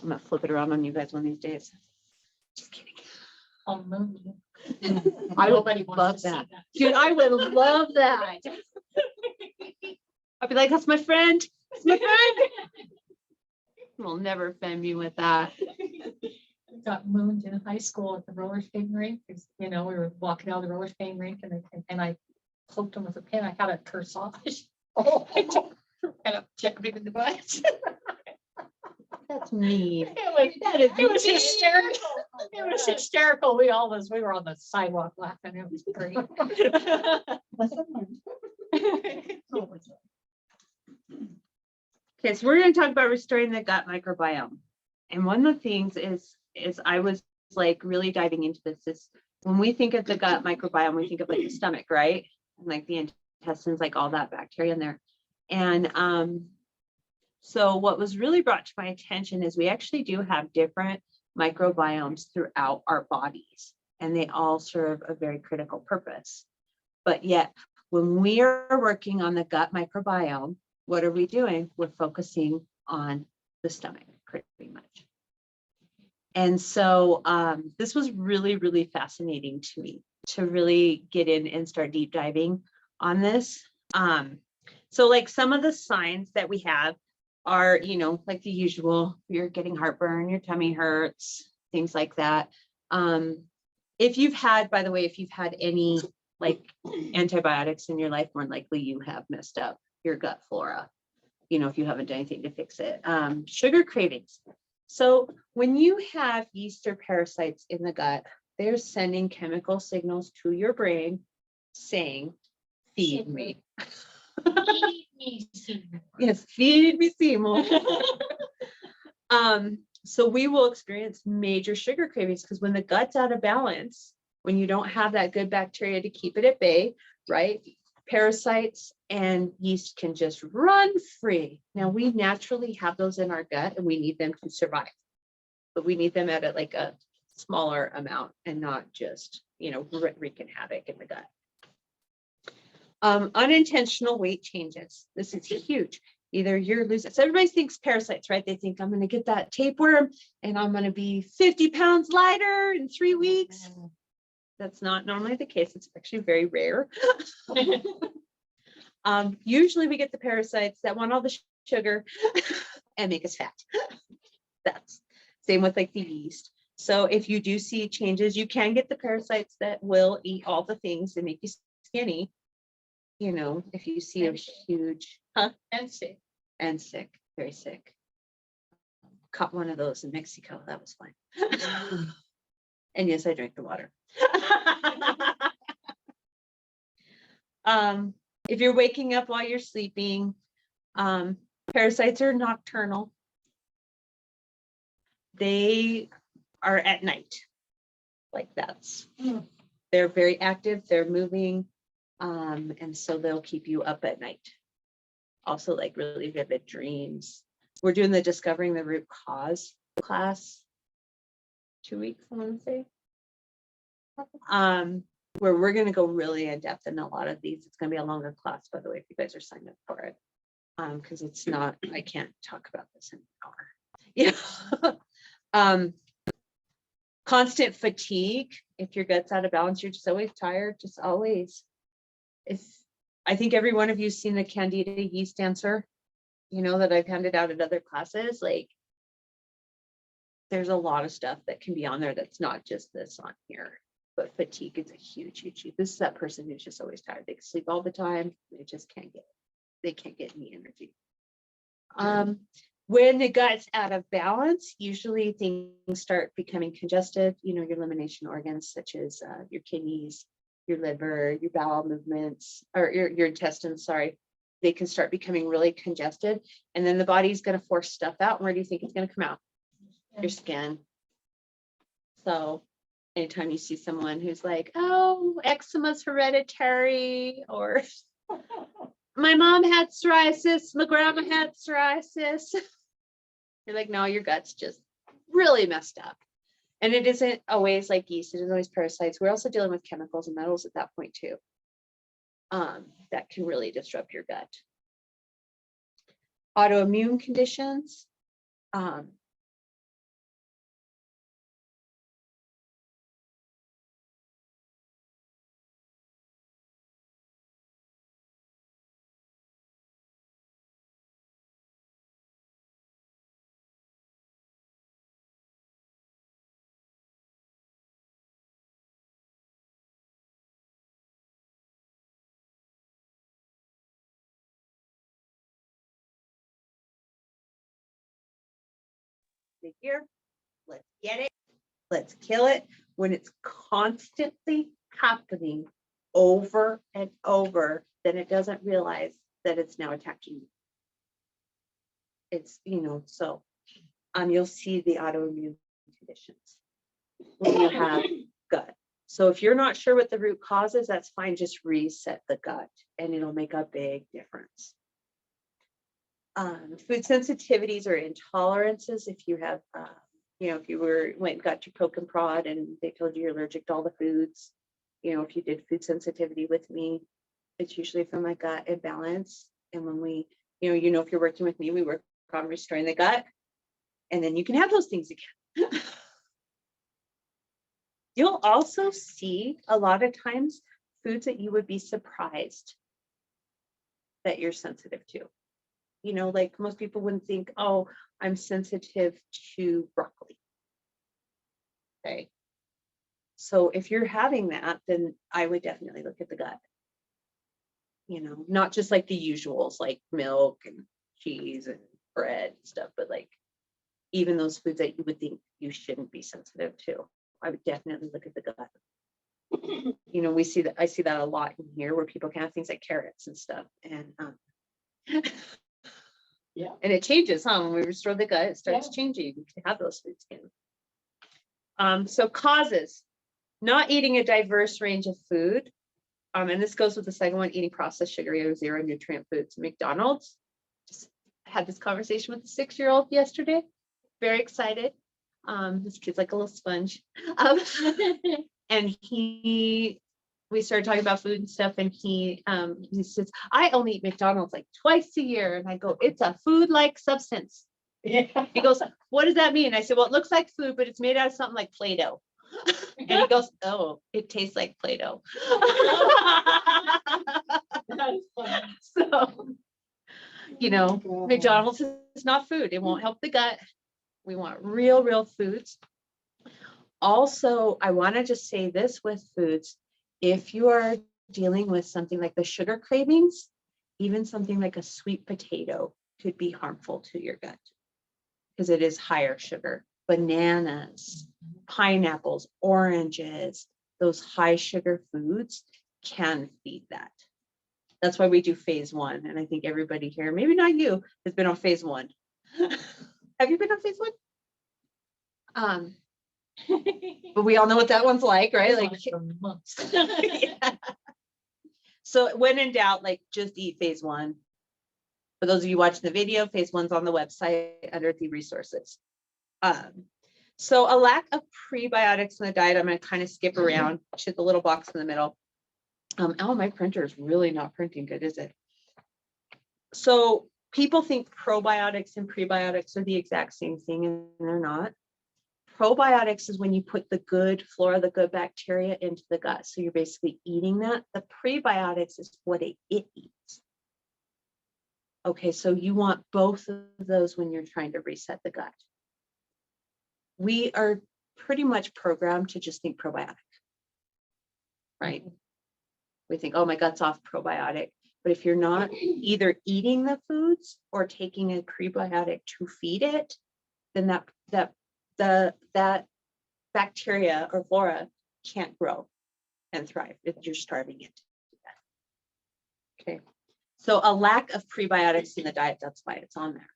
I'm gonna flip it around on you guys one of these days. Just kidding. I'll move you. I would Nobody wants love to see that. Dude, I would love that. I'd be like, that's my friend. That's my friend. Will never offend me with that. We got mooned in high school at the roller skating rink, because, you know, we were walking down the roller skating rink and I poked him with a pin. I had a corsage. Oh, and I checked me in the butt. That's mean. It was hysterical. It was hysterical. We were on the sidewalk laughing. It was great. Okay, so we're going to talk about restoring the gut microbiome. And one of the things is I was like really diving into this is when we think of the gut microbiome, we think of like the stomach, right? And like the intestines, like all that bacteria in there. And so what was really brought to my attention is we actually do have different microbiomes throughout our bodies, and they all serve a very critical purpose. But yet, when we are working on the gut microbiome, what are we doing? We're focusing on the stomach pretty much. And so this was really, really fascinating to me to really get in and start deep diving on this. So like some of the signs that we have are, you know, like the usual, you're getting heartburn, your tummy hurts, things like that. If you've had, by the way, if you've had any like antibiotics in your life, more likely you have messed up your gut flora, you know, if you haven't done anything to fix it. Sugar cravings. So when you have yeast or parasites in the gut, they're sending chemical signals to your brain saying, feed me. Feed me, Seymour. Yes, feed me, Seymour. So we will experience major sugar cravings because when the gut's out of balance, when you don't have that good bacteria to keep it at bay, right? Parasites and yeast can just run free. Now we naturally have those in our gut and we need them to survive, but we need them at a smaller amount and not just, you know, wreaking havoc in the gut. Unintentional weight changes. This is huge. Either you're losing, so everybody thinks parasites, right? They think I'm going to get that tapeworm and I'm going to be 50 pounds lighter in 3 weeks. That's not normally the case. It's actually very rare. Usually we get the parasites that want all the sugar and make us fat. That's same with like the yeast. So if you do see changes, you can get the parasites that will eat all the things and make you skinny. You know, if you see a huge, And sick. and sick, very sick. Caught one of those in Mexico. That was fun. And yes, I drank the water. If you're waking up while you're sleeping, parasites are nocturnal. They are at night. Like they're very active, they're moving. And so they'll keep you up at night. Also like really vivid dreams. We're doing the Discovering the Root Cause class 2 weeks, I want to say. Where we're going to go really in depth in a lot of these. It's going to be a longer class, by the way, if you guys are signed up for it. Because it's not, I can't talk about this in an hour. Yeah. Constant fatigue. If your gut's out of balance, you're just always tired, just always. I think every one of you's seen the Candida yeast answer, you know, that I've handed out at other classes. Like there's a lot of stuff that can be on there that's not just this on here, but fatigue is a huge. This is that person who's just always tired. They can sleep all the time. They just can't get any energy. When the gut's out of balance, usually things start becoming congested, you know, your elimination organs, such as your kidneys, your liver, your bowel movements, or your intestines, sorry, they can start becoming really congested. And then the body's going to force stuff out. And where do you think it's going to come out? Your skin. So anytime you see someone who's like, oh, eczema's hereditary, or my mom had psoriasis, my grandma had psoriasis, you're like, no, your gut's just really messed up. And it isn't always like yeast, it isn't always parasites. We're also dealing with chemicals and metals at that point too. That can really disrupt your gut. Autoimmune conditions. here. Let's get it. Let's kill it. When it's constantly happening over and over, then it doesn't realize that it's now attacking you. It's, so you'll see the autoimmune conditions when you have gut. So if you're not sure what the root cause is, that's fine. Just reset the gut and it'll make a big difference. Food sensitivities or intolerances. If you have, if you went and got your poke and prod and they told you you're allergic to all the foods, if you did food sensitivity with me, it's usually from my gut imbalance. And when we, if you're working with me, we work on restoring the gut, and then you can have those things again. You'll also see a lot of times foods that you would be surprised that you're sensitive to. Like most people wouldn't think, oh, I'm sensitive to broccoli. Okay. So if you're having that, then I would definitely look at the gut. Not just like the usuals, like milk and cheese and bread and stuff, but like even those foods that you would think you shouldn't be sensitive to. I would definitely look at the gut. I see that a lot in here where people can have things like carrots and stuff. And yeah. And it changes, when we restore the gut, it starts changing to have those foods in. So causes, not eating a diverse range of food. And this goes with the second one, eating processed sugary or zero nutrient foods. McDonald's, just had this conversation with a 6-year-old yesterday, very excited. This kid's like a little sponge. And we started talking about food and stuff, and he says, I only eat McDonald's like twice a year. And I go, it's a food-like substance. Yeah. He goes, what does that mean? I said, well, it looks like food, but it's made out of something like Play-Doh. And he goes, oh, it tastes like Play-Doh. So, McDonald's is not food. It won't help the gut. We want real foods. Also, I want to just say this with foods. If you are dealing with something like the sugar cravings, even something like a sweet potato could be harmful to your gut because it is higher sugar. Bananas, pineapples, oranges, those high sugar foods can feed that. That's why we do phase 1. And I think everybody here, maybe not you, has been on phase 1. Have you been on phase 1? But we all know what that one's like, right? Like yeah. So when in doubt, like just eat phase 1. For those of you watching the video, phase 1's on the website under the resources. So a lack of prebiotics in the diet, I'm going to kind of skip around to the little box in the middle. Oh, my printer is really not printing good, is it? So people think probiotics and prebiotics are the exact same thing, and they're not. Probiotics is when you put the good flora, the good bacteria into the gut. So you're basically eating that. The prebiotics is what it eats. Okay, so you want both of those when you're trying to reset the gut. We are pretty much programmed to just think probiotic, right? We think, oh, my gut's off probiotic. But if you're not either eating the foods or taking a prebiotic to feed it, then that bacteria or flora can't grow and thrive if you're starving it to death. Okay, so a lack of prebiotics in the diet, that's why it's on there.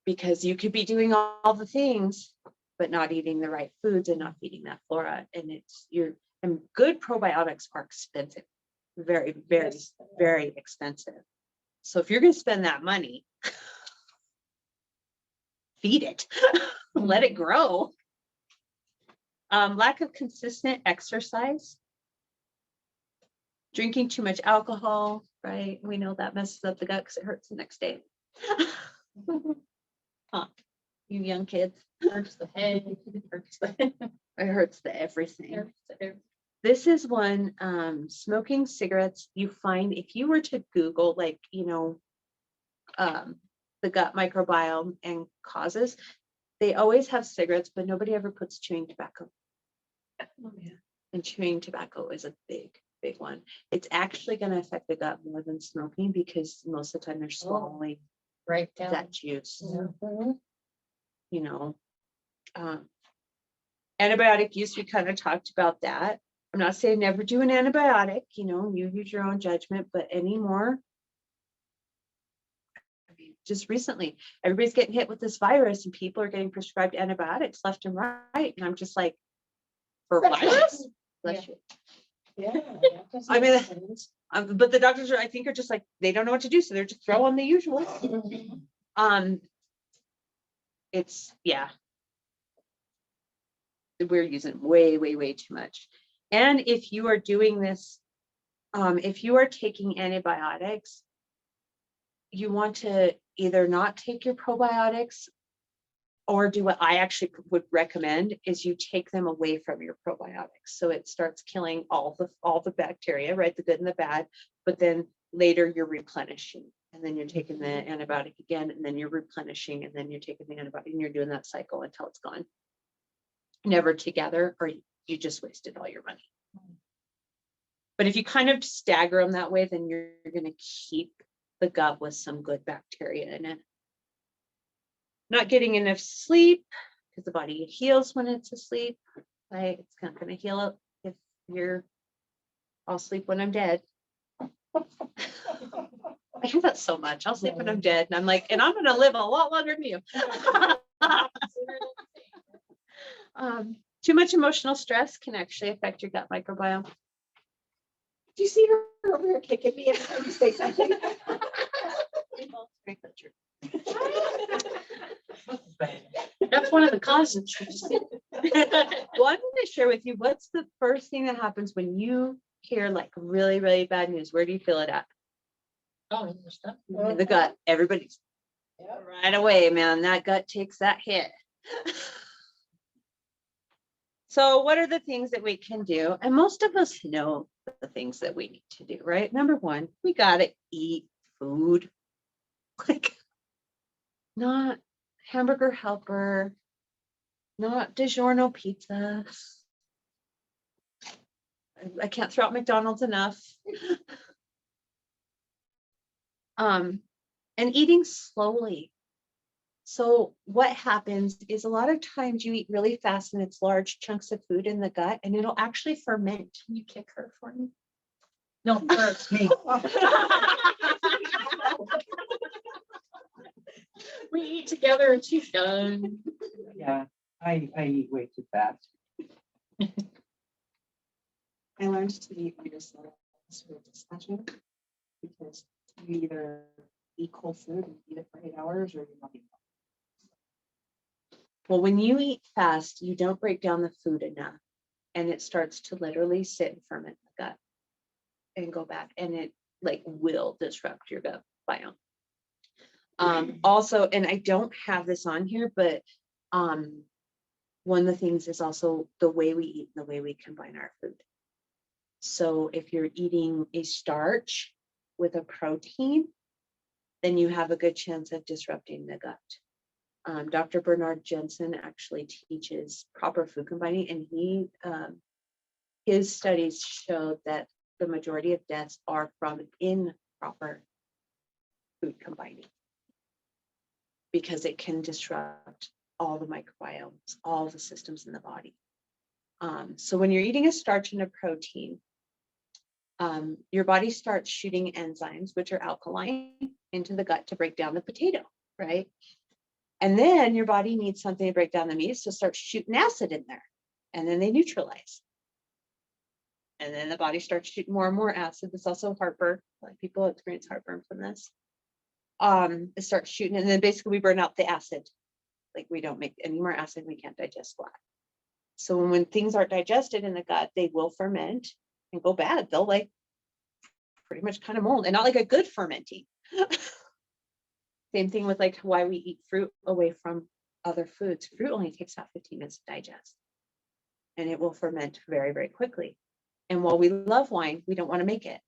Because you could be doing all the things, but not eating the right foods and not feeding that flora. And good probiotics are expensive, very, very, very expensive. So if you're going to spend that money, feed it, let it grow. Lack of consistent exercise, drinking too much alcohol, right? We know that messes up the gut because it hurts the next day. You young kids. Hurts the head, It hurts the everything. This is one, smoking cigarettes. You find if you were to Google, like, the gut microbiome and causes, they always have cigarettes, but nobody ever puts chewing tobacco. Oh, yeah. And chewing tobacco is a big one. It's actually going to affect the gut more than smoking because most of the time they're swallowing right down that juice. Mm-hmm. you know, antibiotic use, we kind of talked about that. I'm not saying never do an antibiotic, you know, you use your own judgment, but anymore. I mean, just recently, everybody's getting hit with this virus and people are getting prescribed antibiotics left and right. And I'm just like, for virus? Bless you. Yeah. I mean, but the doctors are, I think, are just like, they don't know what to do. So they're just throwing the usual. It's, yeah. We're using way, way, way too much. And if you are doing this, if you are taking antibiotics, you want to either not take your probiotics or do what I actually would recommend is you take them away from your probiotics. So it starts killing all the bacteria, right? The good and the bad, but then later you're replenishing and then you're taking the antibiotic again, and then you're replenishing and then you're taking the antibiotic and you're doing that cycle until it's gone. Never together, or you just wasted all your money. But if you kind of stagger them that way, then you're going to keep the gut with some good bacteria in it. Not getting enough sleep, because the body heals when it's asleep, right? It's not going to heal up if I'll sleep when I'm dead. I hear that so much. I'll sleep when I'm dead. And I'm like, and I'm going to live a lot longer than you. Too much emotional stress can actually affect your gut microbiome. Do you see her over here kicking me every time you say something? That's one of the causes. Well, I'm going to share with you what's the first thing that happens when you hear like really, really bad news. Where do you feel it at? Oh, in your stomach. In the gut. Everybody's right away, man. That gut takes that hit. So what are the things that we can do? And most of us know the things that we need to do, right? Number one, we got to eat food. Like not hamburger helper, not DiGiorno pizza. I can't throw out McDonald's enough. And eating slowly. So what happens is a lot of times you eat really fast and it's large chunks of food in the gut and it'll actually ferment. Can you kick her for me? No, first me. We eat together and she's done. Yeah, I eat way too fast. I learned to eat under slow dispatching because you either eat cold food and eat it for 8 hours or you don't eat it. Well, when you eat fast, you don't break down the food enough and it starts to literally sit and ferment in the gut and go back, and it like will disrupt your gut biome. Also, and I don't have this on here, but one of the things is also the way we eat and the way we combine our food. So if you're eating a starch with a protein, then you have a good chance of disrupting the gut. Dr. Bernard Jensen actually teaches proper food combining, and his studies showed that the majority of deaths are from improper food combining because it can disrupt all the microbiomes, all the systems in the body. So when you're eating a starch and a protein, your body starts shooting enzymes, which are alkaline, into the gut to break down the potato, right? And then your body needs something to break down the meat, so start shooting acid in there, and then they neutralize. And then the body starts shooting more and more acid. There's also heartburn. Like people experience heartburn from this. It starts shooting, and then basically we burn out the acid. Like we don't make any more acid, we can't digest flat. So when things aren't digested in the gut, they will ferment and go bad. They'll like pretty much kind of mold, and not like a good fermenting. Same thing with like why we eat fruit away from other foods. Fruit only takes about 15 minutes to digest, and it will ferment very, very quickly. And while we love wine, we don't want to make it.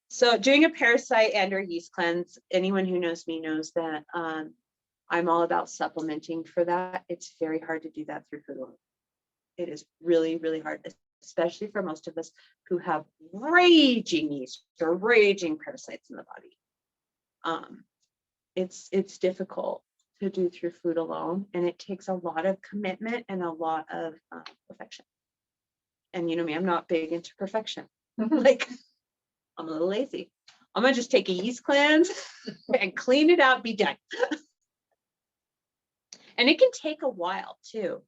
So doing a parasite and or yeast cleanse, anyone who knows me knows that I'm all about supplementing for that. It's very hard to do that through food alone. It is really, really hard, especially for most of us who have raging yeast or raging parasites in the body. it's difficult to do through food alone, and it takes a lot of commitment and a lot of perfection. And you know me, I'm not big into perfection. Like, I'm a little lazy. I'm gonna just take a yeast cleanse and clean it out, be done. And it can take a while too.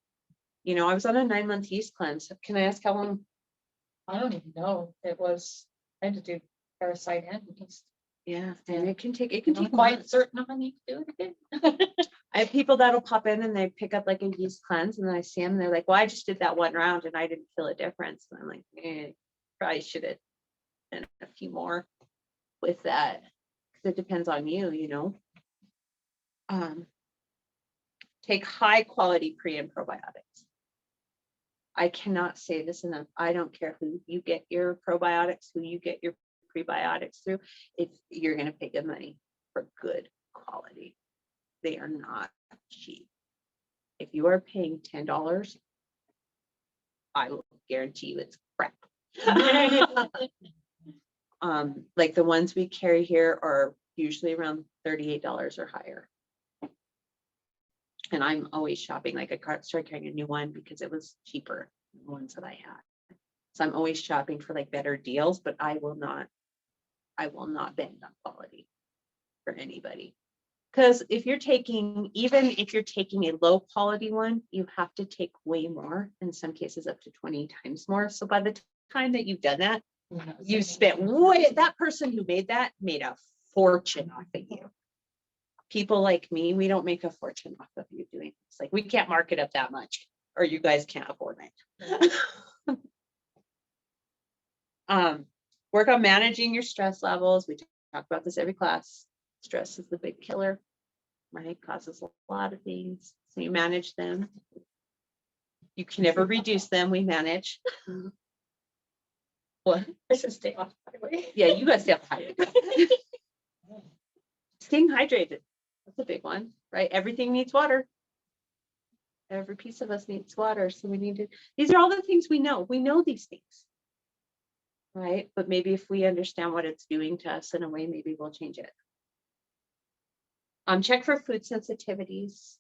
You know, I was on a 9-month yeast cleanse. Can I ask how long? I don't even know. It was, I had to do parasite and yeast. Yeah, and it can take I'm quite months. certain I'm gonna need to do it again. I have people that'll pop in and they pick up like a yeast cleanse, and then I see them and they're like, well, I just did that one round and I didn't feel a difference. And I'm like, probably should have done a few more with that, because it depends on you, you know. Take high quality pre and probiotics. I cannot say this enough. I don't care who you get your probiotics, who you get your prebiotics through. If you're going to pay good money for good quality, they are not cheap. If you are paying $10, I will guarantee you it's crap. Like the ones we carry here are usually around $38 or higher. And I'm always shopping. Like I started carrying a new one because it was cheaper than the ones that I had. So I'm always shopping for like better deals, but I will not bend on quality for anybody. Because if you're taking, even if you're taking a low quality one, you have to take way more, in some cases up to 20 times more. So by the time that you've done that, you spent way, that person who made that made a fortune off of you. People like me, we don't make a fortune off of you doing this. Like, we can't mark it up that much, or you guys can't afford it. Work on managing your stress levels. We talk about this every class. Stress is the big killer, right? Causes a lot of things. So you manage them. You can never reduce them. We manage. What? I should stay off the highway. Yeah, you guys stay up high. Staying hydrated. That's a big one, right? Everything needs water. Every piece of us needs water. So we need to, these are all the things we know. We know these things, right? But maybe if we understand what it's doing to us in a way, maybe we'll change it. Check for food sensitivities.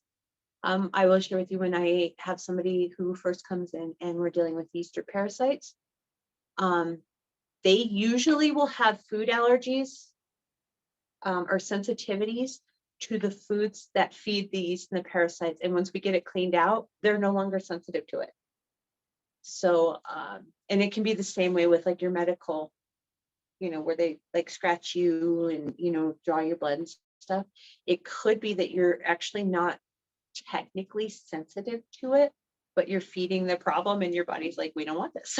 I will share with you when I have somebody who first comes in and we're dealing with yeast or parasites. They usually will have food allergies or sensitivities to the foods that feed the yeast and the parasites. And once we get it cleaned out, they're no longer sensitive to it. So, and it can be the same way with like your medical, you know, where they like scratch you and, you know, draw your blood and stuff. It could be that you're actually not technically sensitive to it, but you're feeding the problem and your body's like, we don't want this.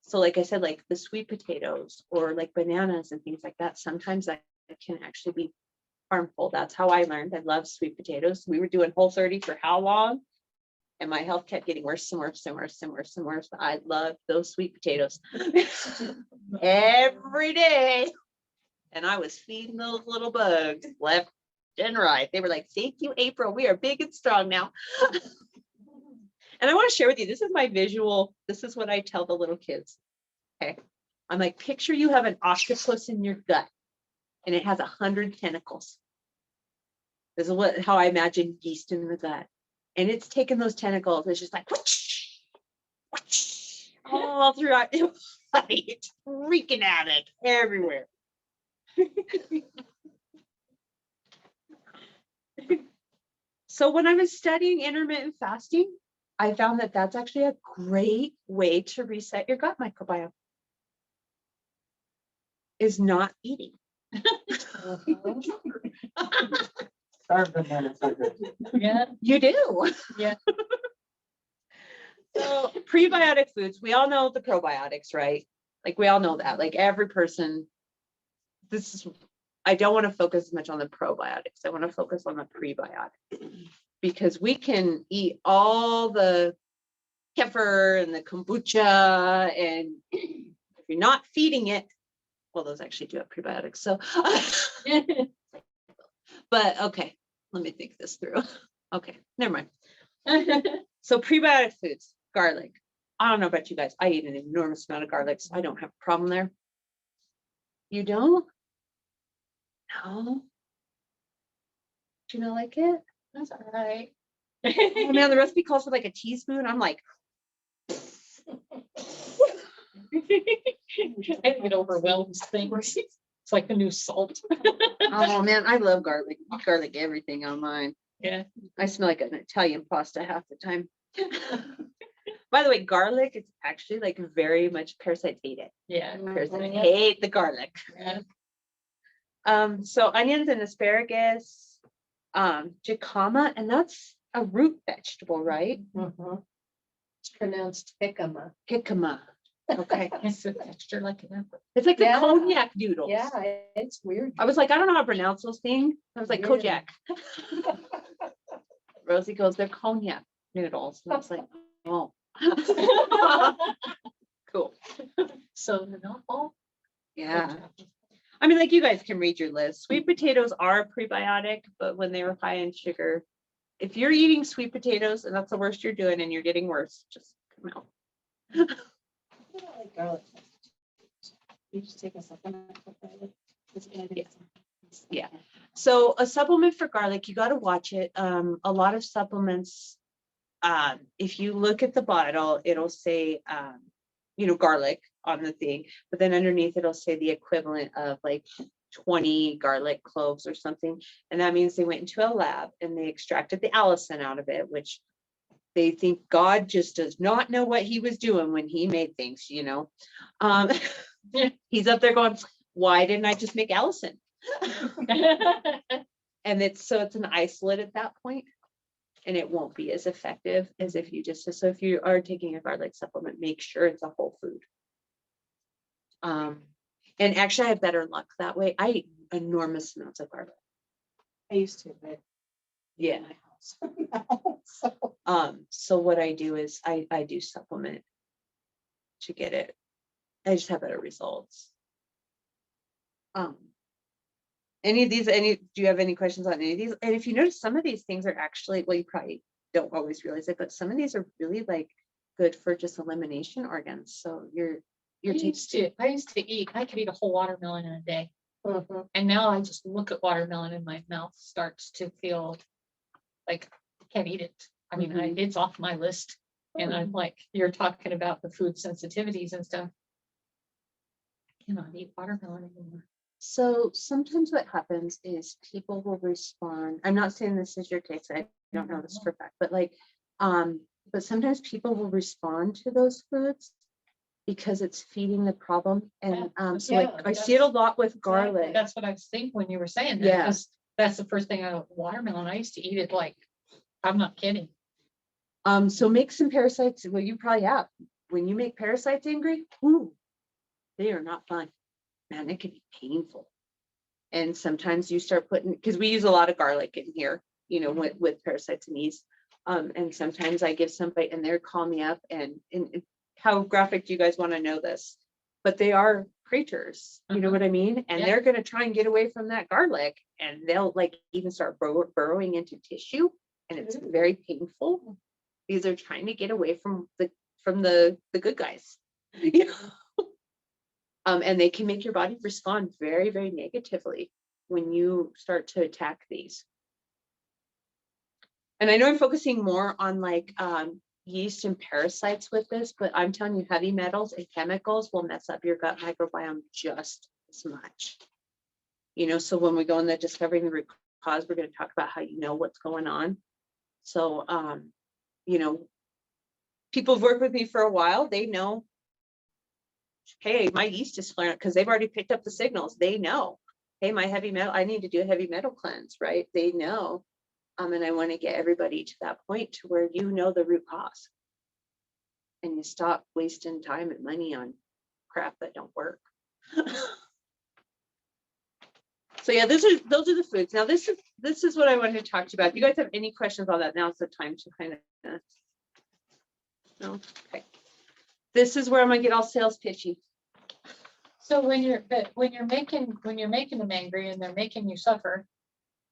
So like I said, like the sweet potatoes or like bananas and things like that, sometimes that can actually be harmful. That's how I learned. I love sweet potatoes. We were doing Whole30 for how long? And my health kept getting worse and worse and worse and worse and worse. I love those sweet potatoes every day. And I was feeding those little bugs left and right. They were like, thank you, April. We are big and strong now. And I want to share with you, this is my visual. This is what I tell the little kids. Okay. I'm like, picture you have an octopus in your gut and it has 100 tentacles. This is how I imagine yeast in the gut. And it's taking those tentacles. It's just like whoosh, whoosh, all throughout your body. It's freaking at it everywhere. So when I was studying intermittent fasting, I found that that's actually a great way to reset your gut microbiome. Is not eating. Yeah. You do. Yeah. So prebiotic foods, we all know the probiotics, right? Like we all know that, like every person, I don't want to focus as much on the probiotics. I want to focus on the prebiotics because we can eat all the kefir and the kombucha, and if you're not feeding it, well, those actually do have prebiotics. So, but okay, let me think this through. Okay, never mind. So prebiotic foods, garlic. I don't know about you guys. I eat an enormous amount of garlic, so I don't have a problem there. You don't? No. Do you not like it? That's all right. Oh man, the recipe calls for like a teaspoon. I'm like, It overwhelms things. It's like the new salt. oh man, I love garlic. Garlic everything on mine. Yeah. I smell like an Italian pasta half the time. By the way, garlic is actually like very much parasites hate it. Yeah. Parasites hate the garlic. Yeah. So onions and asparagus, jicama, and that's a root vegetable, right? It's pronounced jicama. Jicama. Okay. It's a texture like an apple. It's like the Yeah. cognac noodles. Yeah, it's weird. I was like, I don't know how to pronounce those things. I was like, Weird. Kojak. Rosie goes, they're cognac noodles. And I was like, oh. Cool. So they're not all. Yeah. I mean, like you guys can read your list. Sweet potatoes are a prebiotic, but when they were high in sugar, if you're eating sweet potatoes and that's the worst you're doing and you're getting worse, just come out. I don't like garlic. You just take a supplement for garlic. It's gonna be something. Yeah. So a supplement for garlic, you got to watch it. A lot of supplements, if you look at the bottle, it'll say, garlic on the thing, but then underneath it'll say the equivalent of like 20 garlic cloves or something. And that means they went into a lab and they extracted the allicin out of it, which they think God just does not know what he was doing when he made things, He's up there going, why didn't I just make allicin? And it's an isolate at that point, and it won't be as effective as if you so if you are taking a garlic supplement, make sure it's a whole food. And actually I have better luck that way. I eat enormous amounts of garlic. I used to, but Yeah. in my house. So, So what I do is I do supplement to get it. I just have better results. Do you have any questions on any of these? And if you notice, some of these things are actually, well, you probably don't always realize it, but some of these are really like good for just elimination organs. So you're I used to eat, I could eat a whole watermelon in a day. mhm. And now I just look at watermelon and my mouth starts to feel like I can't eat it. I mean, it's off my list. And I'm like, you're talking about the food sensitivities and stuff. I cannot eat watermelon anymore. So sometimes what happens is people will respond. I'm not saying this is your case. I don't know this for a fact, but but sometimes people will respond to those foods because it's feeding the problem. And I see it a lot with garlic. That's what I was thinking when you were saying that. Yeah. 'Cause that's the first thing watermelon. I used to eat it like, I'm not kidding. So make some parasites. Well, you probably have. When you make parasites angry, they are not fun. Man, it can be painful. And sometimes you start putting, because we use a lot of garlic in here, with parasites and yeast. And sometimes I give somebody and they're call me up and how graphic do you guys want to know this? But they are creatures, you know what I mean? And they're going to try and get away from that garlic, and they'll like even start burrowing into tissue, and it's very painful because they're trying to get away from the good guys. And they can make your body respond very, very negatively when you start to attack these. And I know I'm focusing more on like yeast and parasites with this, but I'm telling you, heavy metals and chemicals will mess up your gut microbiome just as much. So when we go in the discovering the root cause, we're going to talk about how you know what's going on. So, people have worked with me for a while. They know, hey, my yeast is flaring because they've already picked up the signals. They know, hey, my heavy metal, I need to do a heavy metal cleanse, right? They know. And I want to get everybody to that point to where you know the root cause. And you stop wasting time and money on crap that don't work. So yeah, those are the foods. Now this is what I wanted to talk to you about. If you guys have any questions on that, now's the time to kind of no. Okay. This is where I'm gonna get all sales pitchy. So when you're making them angry and they're making you suffer,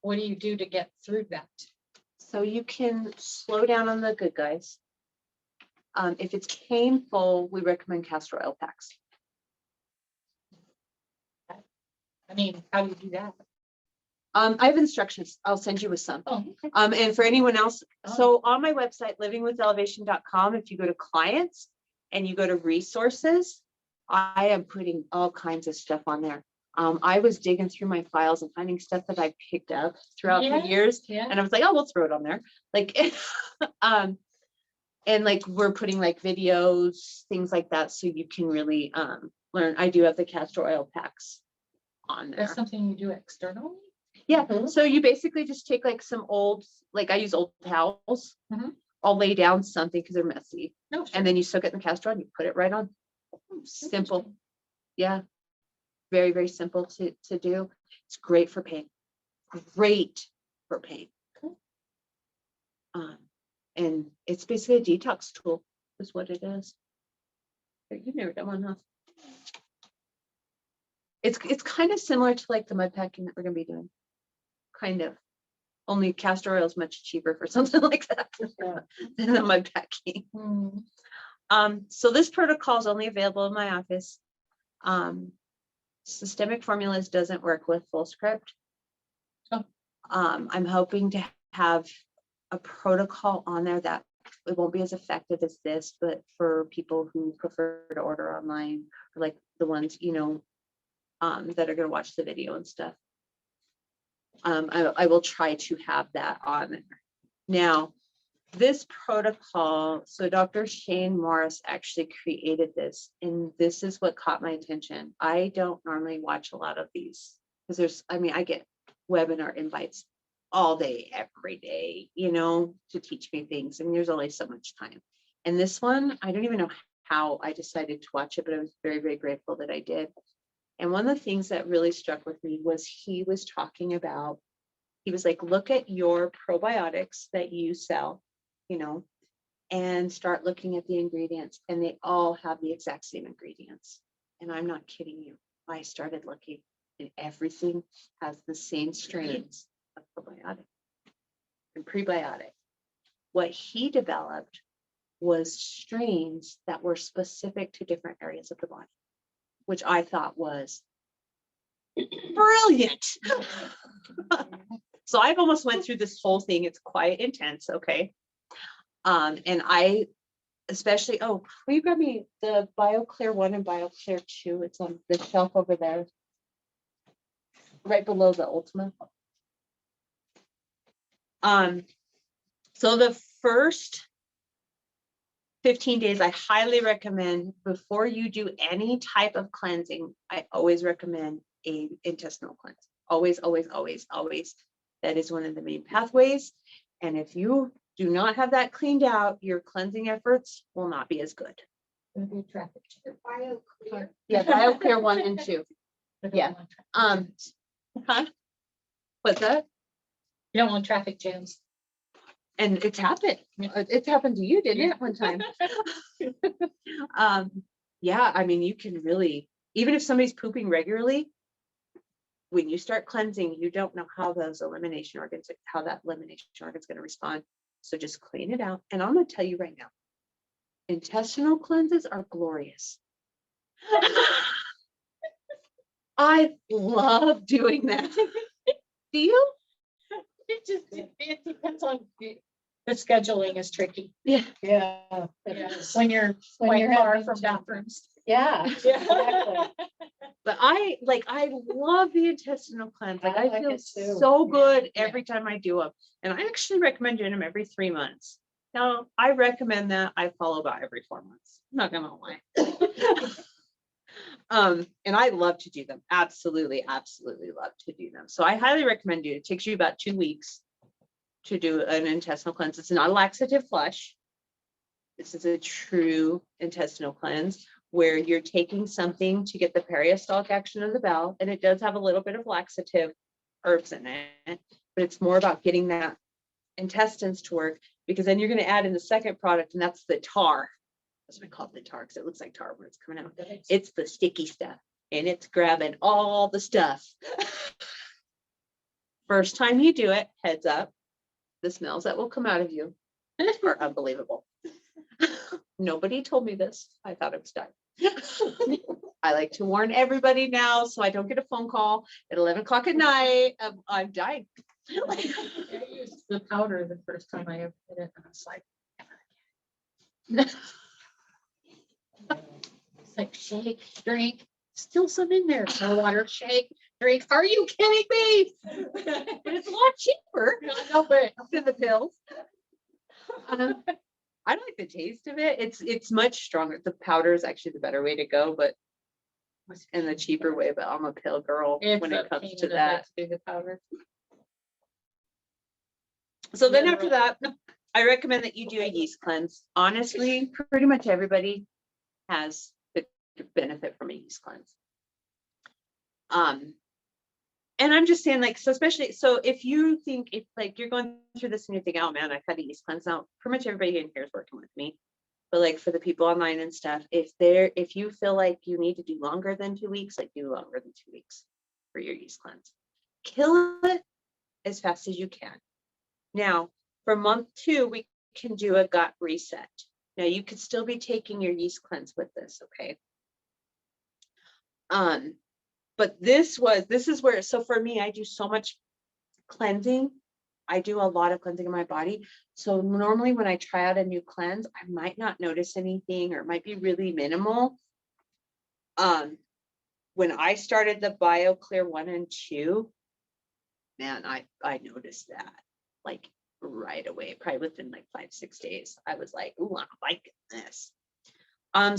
what do you do to get through that? So you can slow down on the good guys. If it's painful, we recommend castor oil packs. I mean, how do you do that? I have instructions. I'll send you with some. Oh, okay. And for anyone else, Oh. so on my website, livingwithelevation.com, if you go to clients and you go to resources, I am putting all kinds of stuff on there. I was digging through my files and finding stuff that I picked up throughout Yeah, the years. Yeah. And I was like, oh, we'll throw it on there. Like, and like we're putting like videos, things like that, so you can really learn. I do have the castor oil packs on there. That's something you do externally? Yeah, so you basically just take like some old, like I use old towels. Mhm. I'll lay down something because they're messy, No. and then you soak it in the castor oil and you put it right on. Simple. Yeah. Very, very simple to do. It's great for pain. Great for pain. Cool. And it's basically a detox tool, is what it is. You've never done one, huh? It's kind of similar to like the mud packing that we're gonna be doing. Kind of. Only castor oil is much cheaper for something like that than the mud packing. So this protocol is only available in my office. Systemic formulas doesn't work with full script. Oh. I'm hoping to have a protocol on there that it won't be as effective as this, but for people who prefer to order online, or like the ones, you know, that are going to watch the video and stuff. I will try to have that on there. Now, this protocol, so Dr. Shane Morris actually created this, and this is what caught my attention. I don't normally watch a lot of these because I get webinar invites all day, every day, you know, to teach me things, and there's only so much time. And this one, I don't even know how I decided to watch it, but I was very, very grateful that I did. And one of the things that really struck with me was he was talking about, he was like, look at your probiotics that you sell, you know, and start looking at the ingredients, and they all have the exact same ingredients. And I'm not kidding you. I started looking, and everything has the same strains of probiotic and prebiotic. What he developed was strains that were specific to different areas of the body, which I thought was brilliant. So I've almost went through this whole thing. It's quite intense. Okay. And I especially, oh, will you grab me the BioClear 1 and BioClear 2? It's on the shelf over there, right below the Ultima. So the first 15 days, I highly recommend, before you do any type of cleansing, I always recommend a intestinal cleanse. Always, always, always, always. That is one of the main pathways. And if you do not have that cleaned out, your cleansing efforts will not be as good. It'll be a traffic jam. BioClear. Yeah, BioClear 1 and 2. Yeah. Huh? What's that? You don't want traffic jams. And it's happened. It's happened to you, didn't it, one time? Yeah, I mean, you can really, even if somebody's pooping regularly, when you start cleansing, you don't know how those elimination organs, how that elimination organ is going to respond. So just clean it out. And I'm going to tell you right now, intestinal cleanses are glorious. I love doing that. Do you? It depends on the scheduling is tricky. Yeah. Yeah. When you're When you're far having from to- bathrooms. Yeah. Exactly. But I love the intestinal cleanse. Like I I like feel it too. so good Yeah. every time I do them. And I actually recommend doing them every 3 months. Now I recommend that. I follow about every 4 months. I'm not gonna lie. And I love to do them. Absolutely, absolutely love to do them. So I highly recommend it. It takes you about 2 weeks to do an intestinal cleanse. It's not a laxative flush. This is a true intestinal cleanse where you're taking something to get the peristaltic action of the bowel, and it does have a little bit of laxative herbs in it, but it's more about getting that intestines to work, because then you're going to add in the second product, and that's the tar. That's what I call it, the tar, because it looks like tar when it's coming out. It's the sticky stuff, and it's grabbing all the stuff. First time you do it, heads up, the smells that will come out of you are unbelievable. Nobody told me this. I thought it was done. I like to warn everybody now, so I don't get a phone call at 11 o'clock at night of I've died. I used the powder the first time I ever did it, and I was like, never again. It's like shake, drink, still some in there. No water, shake, drink. Are you kidding me? But it's a lot cheaper I know, but than the pills. I don't like the taste of it. It's much stronger. The powder is actually the better way to go, but and the cheaper way. But I'm a pill girl it's when a it comes pain to in the that. butt to do the powder. So then Yeah, after right. that, I recommend that you do a yeast cleanse. Honestly, pretty much everybody has the benefit from a yeast cleanse. And I'm just saying, like, so especially, so if you think if like you're going through this and you think, oh man, I've had a yeast cleanse now, pretty much everybody in here is working with me. But like for the people online and stuff, if you feel like you need to do longer than 2 weeks, like do longer than 2 weeks for your yeast cleanse. Kill it as fast as you can. Now, for month 2, we can do a gut reset. Now you could still be taking your yeast cleanse with this, okay? But this is where, so for me, I do so much cleansing. I do a lot of cleansing in my body. So normally when I try out a new cleanse, I might not notice anything or it might be really minimal. When I started the BioClear 1 and 2, man, I noticed that like right away, probably within like 5-6 days. I was like, ooh, I'm liking this.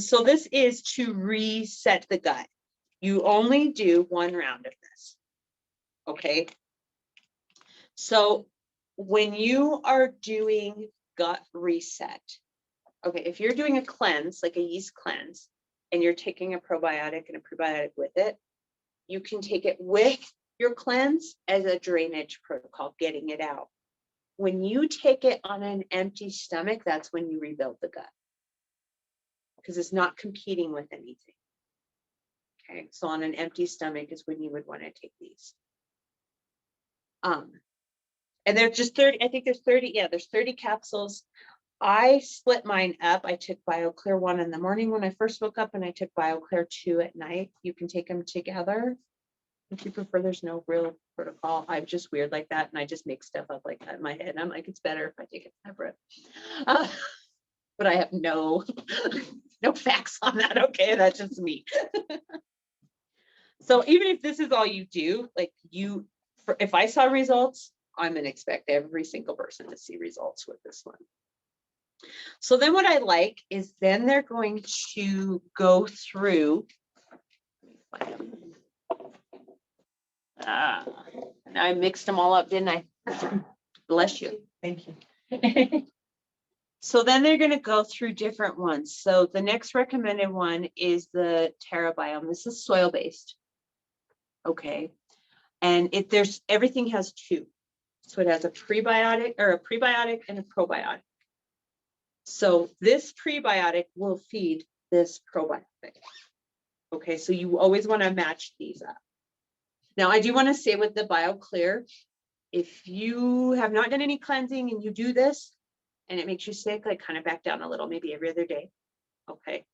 So this is to reset the gut. You only do 1 round of this. Okay. So when you are doing gut reset, okay, if you're doing a cleanse, like a yeast cleanse, and you're taking a probiotic and a prebiotic with it, you can take it with your cleanse as a drainage protocol, getting it out. When you take it on an empty stomach, that's when you rebuild the gut, because it's not competing with anything. Okay, so on an empty stomach is when you would want to take these. And they're just 30, I think there's 30, yeah, there's 30 capsules. I split mine up. I took BioClear 1 in the morning when I first woke up, and I took BioClear 2 at night. You can take them together if you prefer. There's no real protocol. I'm just weird like that, and I just make stuff up like that in my head. And I'm like, it's better if I take it separate. But I have no facts on that. Okay, that's just me. So even if this is all you do, like if I saw results, I'm going to expect every single person to see results with this one. So then what I like is then they're going to go through. I mixed them all up, didn't I? Bless you. Thank you. So then they're going to go through different ones. So the next recommended one is the Terra Biome. This is soil based. Okay. And everything has 2. So it has a prebiotic and a probiotic. So this prebiotic will feed this probiotic. Okay, so you always want to match these up. Now, I do want to say with the BioClear, if you have not done any cleansing and you do this and it makes you sick, like kind of back down a little, maybe every other day. Okay.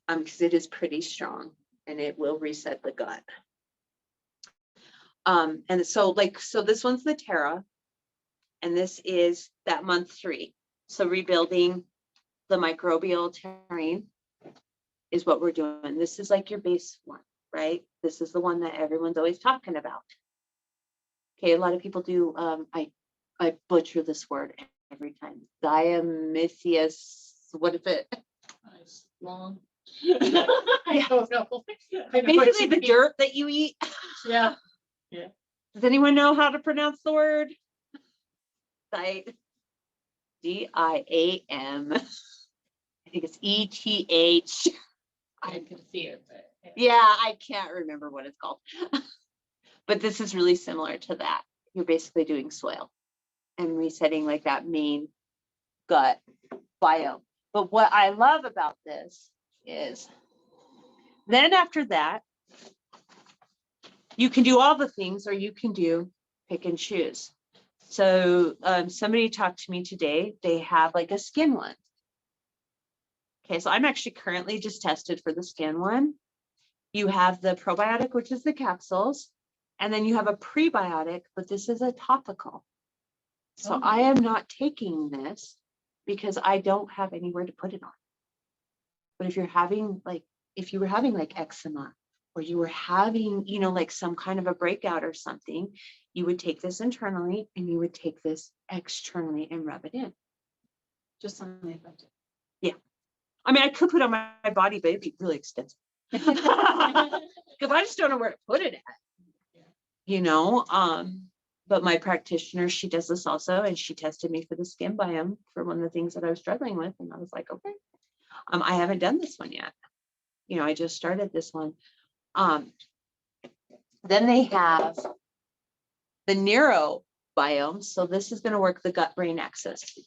Because it is pretty strong and it will reset the gut. And so this one's the Terra, and this is that month 3. So rebuilding the microbial terrain is what we're doing. This is like your base one, right? This is the one that everyone's always talking about. Okay, a lot of people do, I butcher this word every time. Diamicious, what is it? Nice, long. I don't know. Basically the dirt that you eat. Yeah. Does anyone know how to pronounce the word? D-I-A-M. I think it's E-T-H. I can see it, but Yeah, I can't remember what it's called. But this is really similar to that. You're basically doing soil and resetting like that main gut biome. But what I love about this is then after that, you can do all the things, or you can do pick and choose. So somebody talked to me today. They have like a skin one. Okay, so I'm actually currently just tested for the skin one. You have the probiotic, which is the capsules, and then you have a prebiotic, but this is a topical. So Oh. I am not taking this because I don't have anywhere to put it on. But if you're having like, if you were having like eczema, or you were having, you know, like some kind of a breakout or something, you would take this internally and you would take this externally and rub it in. Just something effective. I mean, I could put it on my body, but it'd be really expensive. Because I just don't know where to put it at. You know, but my practitioner, she does this also, and she tested me for the skin biome for one of the things that I was struggling with. And I was like, okay, I haven't done this one yet. You know, I just started this one. Then they have the neurobiome. So this is going to work the gut-brain axis.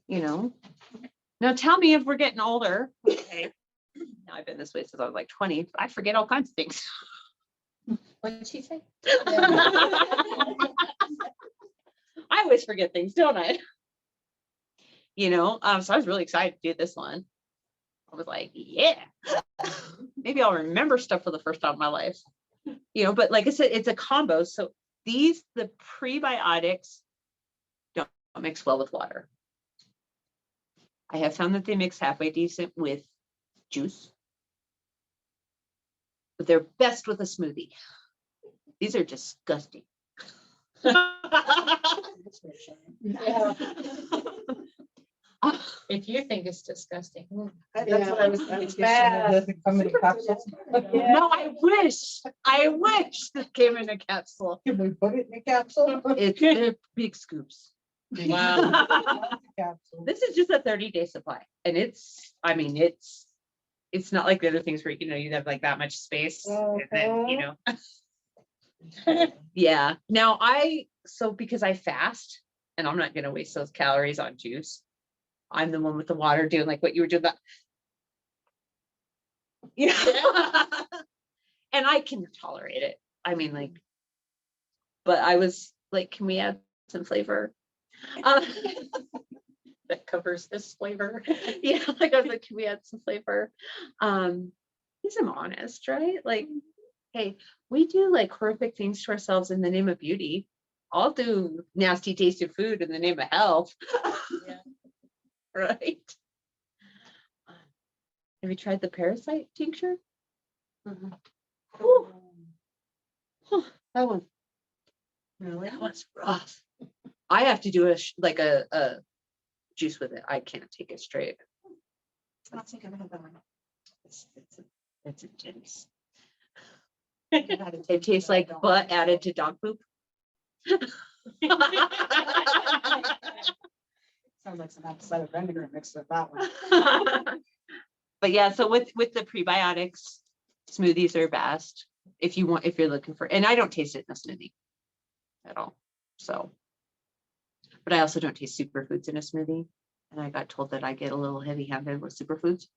You know, now tell me if we're getting older. Okay. Now I've been this way since I was like 20. I forget all kinds of things. What did she say? I always forget things, don't I? You know, so I was really excited to do this one. I was like, yeah, maybe I'll remember stuff for the first time in my life. You know, but like I said, it's a combo. So these, the prebiotics don't mix well with water. I have found that they mix halfway decent with juice, but they're best with a smoothie. These are disgusting. Yeah. If you think it's disgusting. That's what I was It's thinking. bad. Doesn't come in a capsule. No, I wish this came in a capsule. Can we put it in a capsule? They're big scoops. Wow. Capsule. This is just a 30-day supply. And it's, I mean, it's not like the other things where, you know, you have like that much space. And then, you know, yeah. Now so because I fast and I'm not going to waste those calories on juice, I'm the one with the water doing like what you were doing. That. Yeah. And I can tolerate it. I mean, like, but I was like, can we add some flavor? That covers this flavor. Yeah, like I was like, can we add some flavor? Because I'm honest, right? Like, hey, we do like horrific things to ourselves in the name of beauty. I'll do nasty tasting food in the name of health. Yeah. Right. Have you tried the parasite tincture? Whew. That one. Really? That was rough. I have to do like a juice with it. I can't take it straight. I don't think I've had that one. It's intense. It tastes like butt added to dog poop. Sounds like some apple cider vinegar mixed with that one. But yeah, so with the prebiotics, smoothies are best if you're looking for, and I don't taste it in a smoothie at all. So, but I also don't taste superfoods in a smoothie. And I got told that I get a little heavy-handed with superfoods.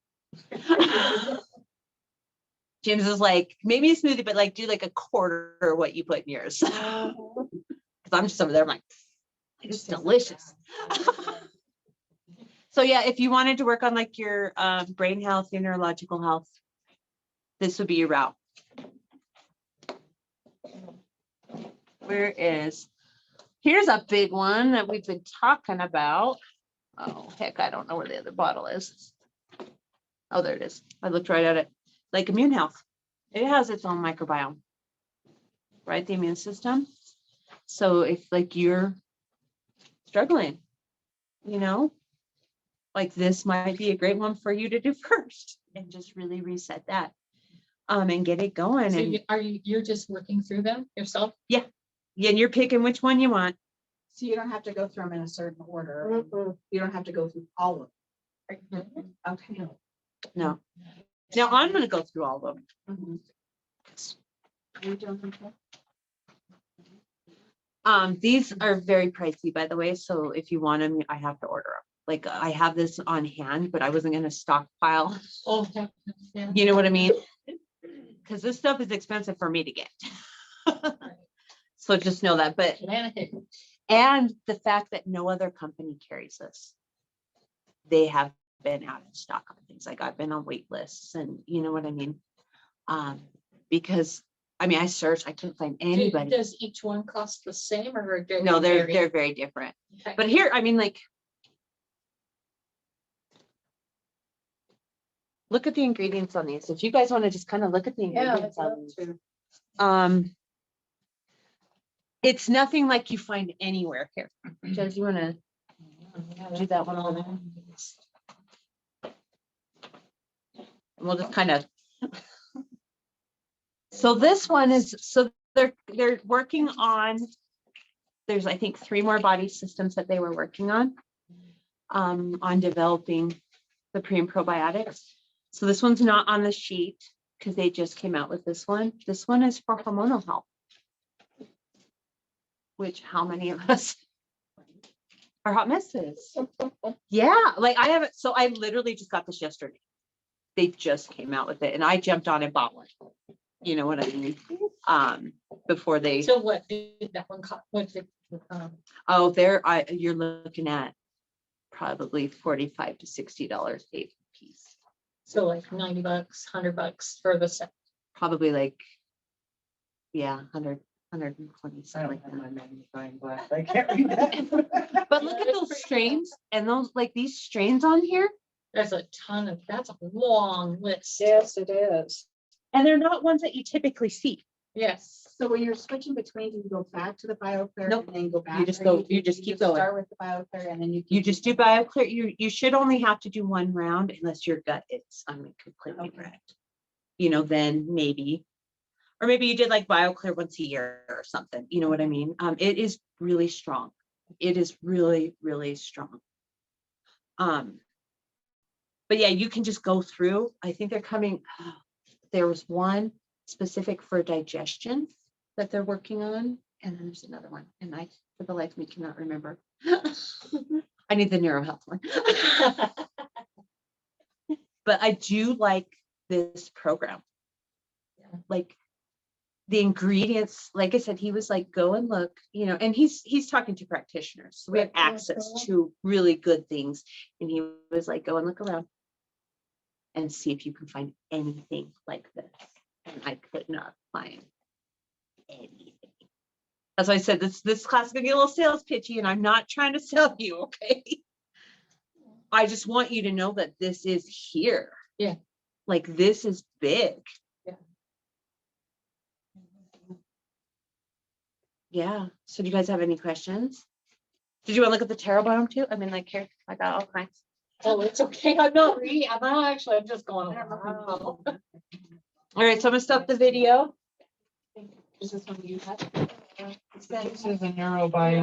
James is like, maybe a smoothie, but like do like a quarter of what you put in yours. Because I'm just over there, I'm like, it's delicious. So yeah, if you wanted to work on like your brain health, your neurological health, this would be your route. Here's a big one that we've been talking about. Oh, heck, I don't know where the other bottle is. Oh, there it is. I looked right at it. Like immune health. It has its own microbiome, right? The immune system. So if like you're struggling, you know, like this might be a great one for you to do first and just really reset that and get it going. So And you're just working through them yourself? yeah, and you're picking which one you want. So you don't have to go through them in a certain order. You don't have to go through all of them. Okay. No. Now I'm going to go through all of them. Mhm. Are you doing okay? These are very pricey, by the way. So if you want them, I have to order them. Like I have this on hand, but I wasn't going to stockpile. Oh, yeah. You know what I mean? Because this stuff is expensive for me to get. So just know that. But and the fact that no other company carries this. They have been out of stock on things. Like I've been on wait lists and you know what I mean? Because I mean, I searched, I couldn't find anybody. Does each one cost the same or? do No, they vary? they're very different. Okay. But here, I mean, like, look at the ingredients on these. If you guys want to just kind of look at the Yeah, ingredients I'd on love these. to. It's nothing like you find anywhere here. Jez, you want to do that one over there? And we'll just kind of. So this one is, so they're working on, there's, I think, 3 more body systems that they were working on developing the pre and probiotics. So this one's not on the sheet because they just came out with this one. This one is for hormonal health. Which how many of us are hot messes? Yeah, like I haven't, so I literally just got this yesterday. They just came out with it and I jumped on and bought one. You know what I mean? Before they, So what did that one cost? What's it? oh, you're looking at probably $45 to $60 a piece. So like $90, $100 for the set. Probably like, yeah, 120, I something don't like have that. my magnifying glass. I can't read that. But Yeah, look at that's those pretty strains and those, like these strains on here. There's a ton of, that's a long list. Yes, it is. And they're not ones that you typically see. Yes. So when you're switching between, do you go back to the BioClear Nope. and then go back? You just or go, you just keep going. Start with the BioClear and then you. You just do BioClear. You should only have to do 1 round unless your gut is, I mean, completely Okay. wrecked. You know, then maybe, or maybe you did like BioClear once a year or something. You know what I mean? It is really strong. It is really, really strong. But yeah, you can just go through. I think they're coming. There was one specific for digestion that they're working on, and then there's another one, and I, for the life of me, cannot remember. I need the neuro health one. But I do like this program. Like the ingredients, like I said, he was like, go and look, you know, and he's talking to practitioners. So we have access to really good things. And he was like, go and look around and see if you can find anything like this. And I could not find anything. That's why I said this class is gonna get a little sales pitchy, and I'm not trying to sell you, okay? I just want you to know that this is here. Yeah. Like this is big. Yeah. Yeah. So do you guys have any questions? Did you want to look at the Terra Biome too? I mean, like here, I got all kinds. Oh, it's okay. I'm not reading. I'm not actually, I'm just going. Wow. All right, so I'm gonna stop the video. Is this one you have? This is a neurobiome.